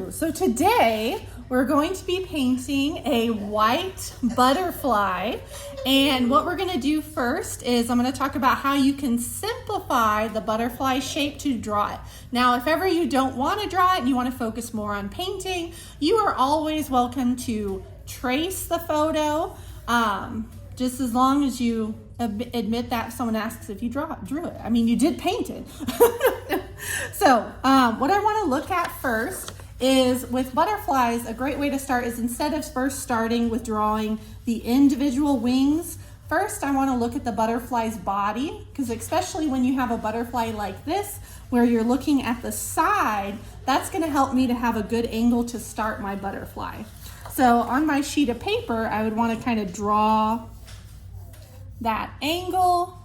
Hello, so today we're going to be painting a white butterfly, and what we're going to do first is I'm going to talk about how you can simplify the butterfly shape to draw it. Now, if ever you don't want to draw it and you want to focus more on painting, you are always welcome to trace the photo, just as long as you admit that someone asks if you drew it. I mean, you did paint it. So what I want to look at first is with butterflies, a great way to start is instead of first starting with drawing the individual wings, first I want to look at the butterfly's body, because especially when you have a butterfly like this, where you're looking at the side, that's going to help me to have a good angle to start my butterfly. So on my sheet of paper, I would want to kind of draw that angle,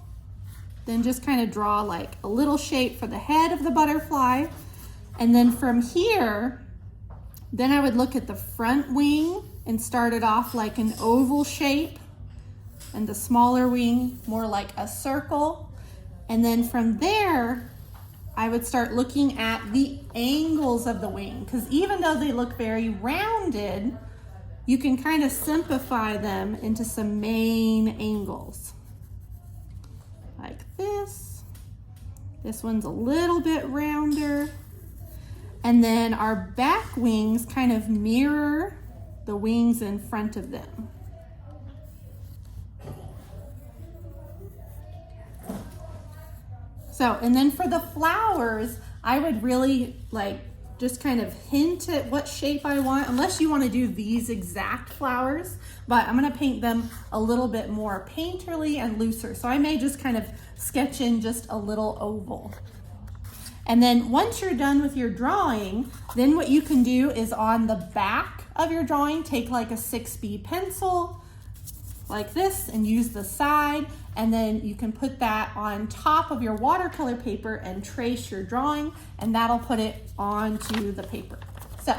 then just kind of draw like a little shape for the head of the butterfly. And then from here, then I would look at the front wing and start it off like an oval shape, and the smaller wing more like a circle. And then from there, I would start looking at the angles of the wing, because even though they look very rounded, you can kind of simplify them into some main angles. Like this. This one's a little bit rounder. And then our back wings kind of mirror the wings in front of them. So, and then for the flowers, I would really just kind of hint at what shape I want, unless you want to do these exact flowers, but I'm going to paint them a little bit more painterly and looser. So I may just kind of sketch in just a little oval. And then once you're done with your drawing, then what you can do is on the back of your drawing, take like a 6B pencil like this and use the side, and then you can put that on top of your watercolor paper and trace your drawing, and that'll put it onto the paper. So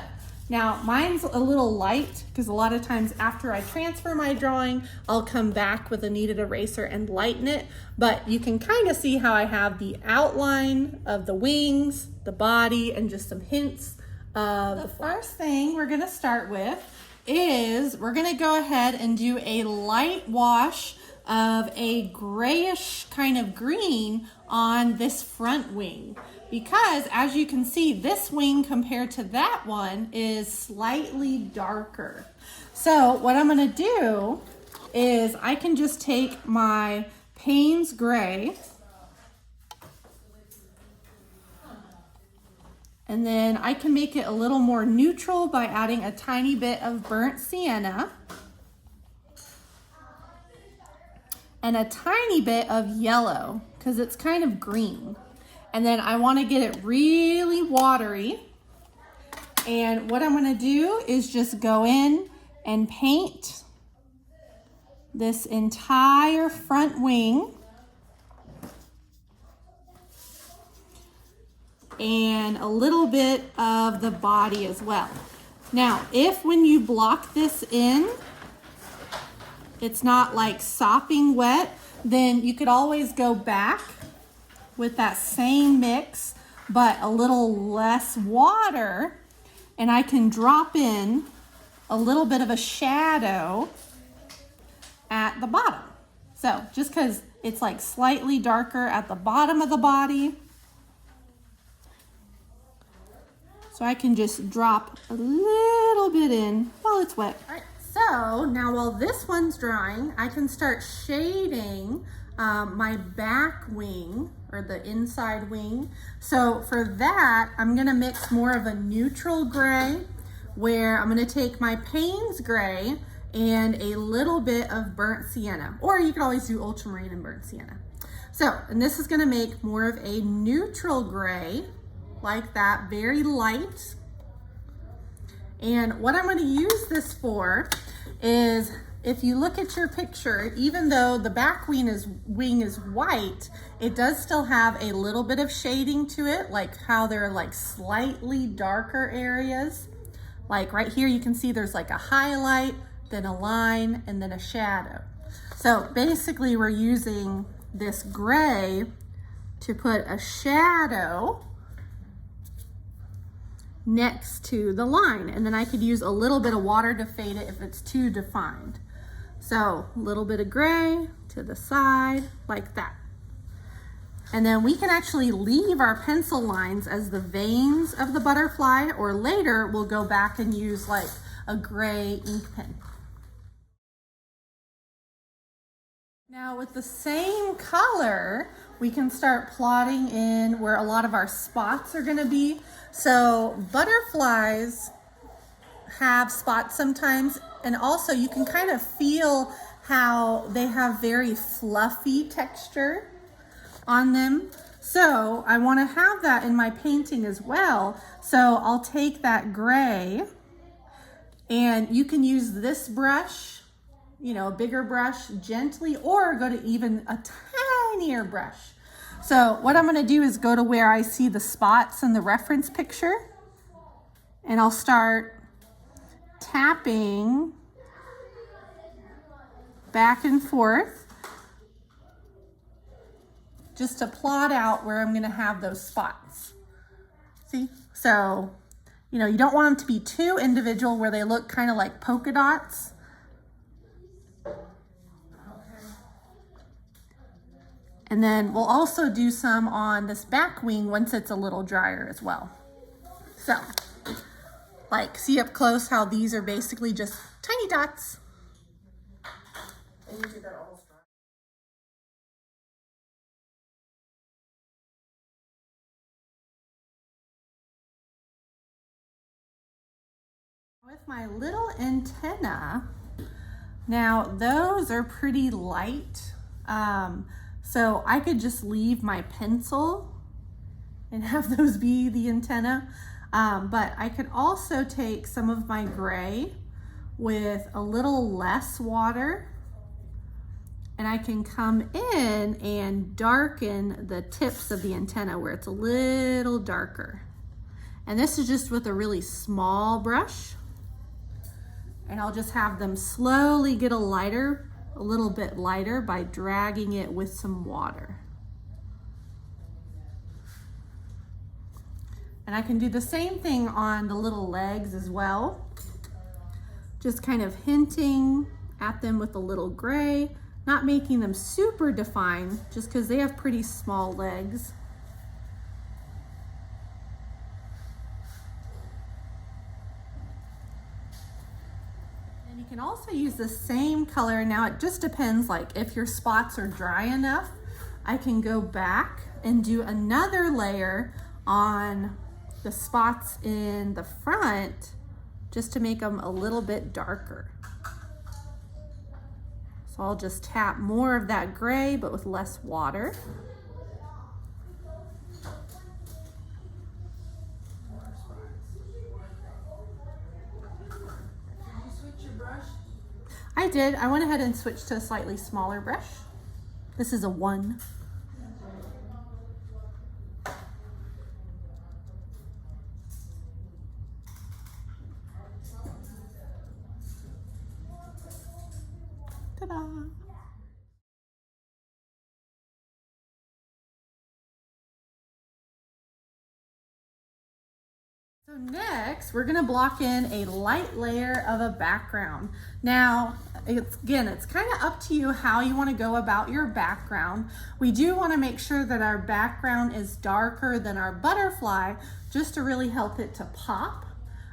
now mine's a little light because a lot of times after I transfer my drawing, I'll come back with a kneaded eraser and lighten it, but you can kind of see how I have the outline of the wings, the body, and just some hints of the first thing we're gonna start with is we're gonna go ahead and do a light wash of a grayish kind of green on this front wing, because as you can see, this wing compared to that one is slightly darker. So what I'm gonna do is I can just take my Payne's gray, and then I can make it a little more neutral by adding a tiny bit of burnt sienna and a tiny bit of yellow because it's kind of green. And then I want to get it really watery. And what I'm going to do is just go in and paint this entire front wing and a little bit of the body as well. Now, if when you block this in, it's not like sopping wet, then you could always go back with that same mix, but a little less water, and I can drop in a little bit of a shadow at the bottom. So just because it's like slightly darker at the bottom of the body, so I can just drop a little bit in while it's wet. All right, so now while this one's drying, I can start shading my back wing, or the inside wing. So for that, I'm gonna mix more of a neutral gray, where I'm gonna take my Payne's gray and a little bit of burnt sienna, or you can always do ultramarine and burnt sienna. So, and this is gonna make more of a neutral gray, like that, very light. And what I'm going to use this for is, if you look at your picture, even though the back wing is white, it does still have a little bit of shading to it, like how there are like slightly darker areas. Like right here, you can see there's like a highlight, then a line, and then a shadow. So basically we're using this gray to put a shadow next to the line. And then I could use a little bit of water to fade it if it's too defined. So a little bit of gray to the side like that. And then we can actually leave our pencil lines as the veins of the butterfly, or later we'll go back and use like a gray ink pen. Now with the same color, we can start plotting in where a lot of our spots are gonna be. So butterflies have spots sometimes, and also you can kind of feel how they have very fluffy texture on them. So I want to have that in my painting as well. So I'll take that gray, and you can use this brush, you know, a bigger brush gently, or go to even a tinier brush. So what I'm going to do is go to where I see the spots in the reference picture, and I'll start tapping back and forth just to plot out where I'm going to have those spots. See? So, you know, you don't want them to be too individual where they look kind of like polka dots. And then we'll also do some on this back wing once it's a little drier as well. So, like, see up close how these are basically just tiny dots. And you do that almost dry. With my little antenna, now those are pretty light. So I could just leave my pencil and have those be the antenna. But I could also take some of my gray with a little less water, and I can come in and darken the tips of the antenna where it's a little darker. And this is just with a really small brush. And I'll just have them slowly get a little bit lighter by dragging it with some water. And I can do the same thing on the little legs as well. Just kind of hinting at them with a little gray, not making them super defined just because they have pretty small legs. And you can also use the same color. Now it just depends, like if your spots are dry enough, I can go back and do another layer on the spots in the front just to make them a little bit darker. So I'll just tap more of that gray but with less water. I did. I went ahead and switched to a slightly smaller brush. This is a 1. Ta-da! So next, we're gonna block in a light layer of a background. Now, it's kind of up to you how you wanna go about your background. We do wanna make sure that our background is darker than our butterfly just to really help it to pop.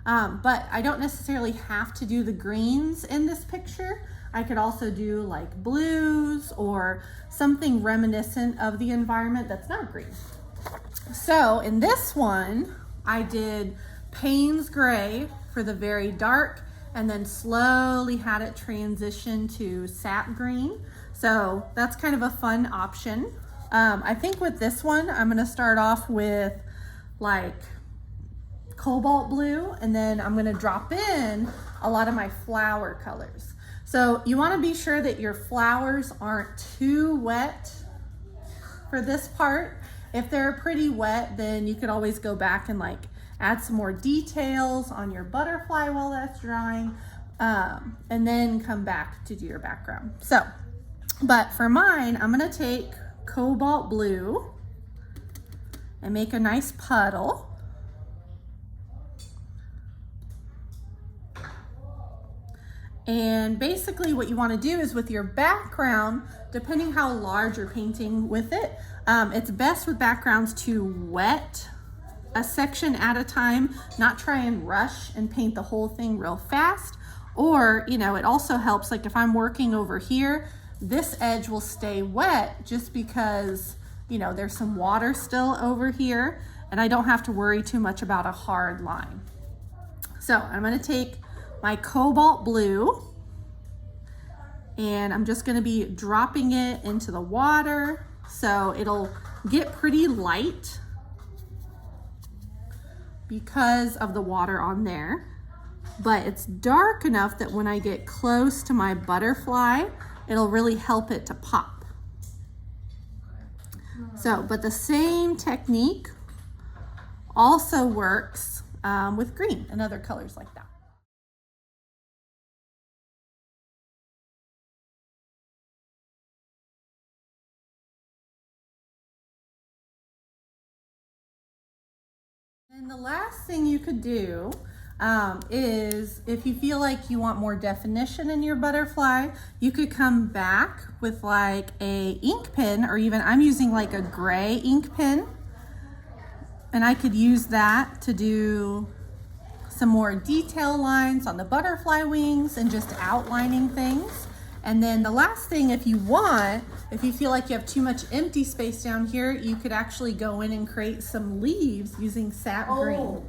But I don't necessarily have to do the greens in this picture. I could also do like blues or something reminiscent of the environment that's not green. So in this one, I did Payne's gray for the very dark and then slowly had it transition to sap green. So that's kind of a fun option. I think with this one, I'm gonna start off with like cobalt blue, and then I'm gonna drop in a lot of my flower colors. So you wanna be sure that your flowers aren't too wet for this part. If they're pretty wet, then you could always go back and like add some more details on your butterfly while that's drying, and then come back to do your background. So, but for mine, I'm gonna take cobalt blue and make a nice puddle. And basically what you want to do is with your background, depending how large you're painting with it, it's best with backgrounds to wet a section at a time, not try and rush and paint the whole thing real fast. Or, you know, it also helps, like if I'm working over here, this edge will stay wet just because, you know, there's some water still over here and I don't have to worry too much about a hard line. So I'm going to take my cobalt blue and I'm just going to be dropping it into the water so it'll get pretty light because of the water on there, but it's dark enough that when I get close to my butterfly, it'll really help it to pop. So, but the same technique also works with green and other colors like that. And the last thing you could do is if you feel like you want more definition in your butterfly, you could come back with like a ink pen, or even I'm using like a gray ink pen, and I could use that to do some more detail lines on the butterfly wings and just outlining things. And then the last thing, if you want, if you feel like you have too much empty space down here, you could actually go in and create some leaves using sap green.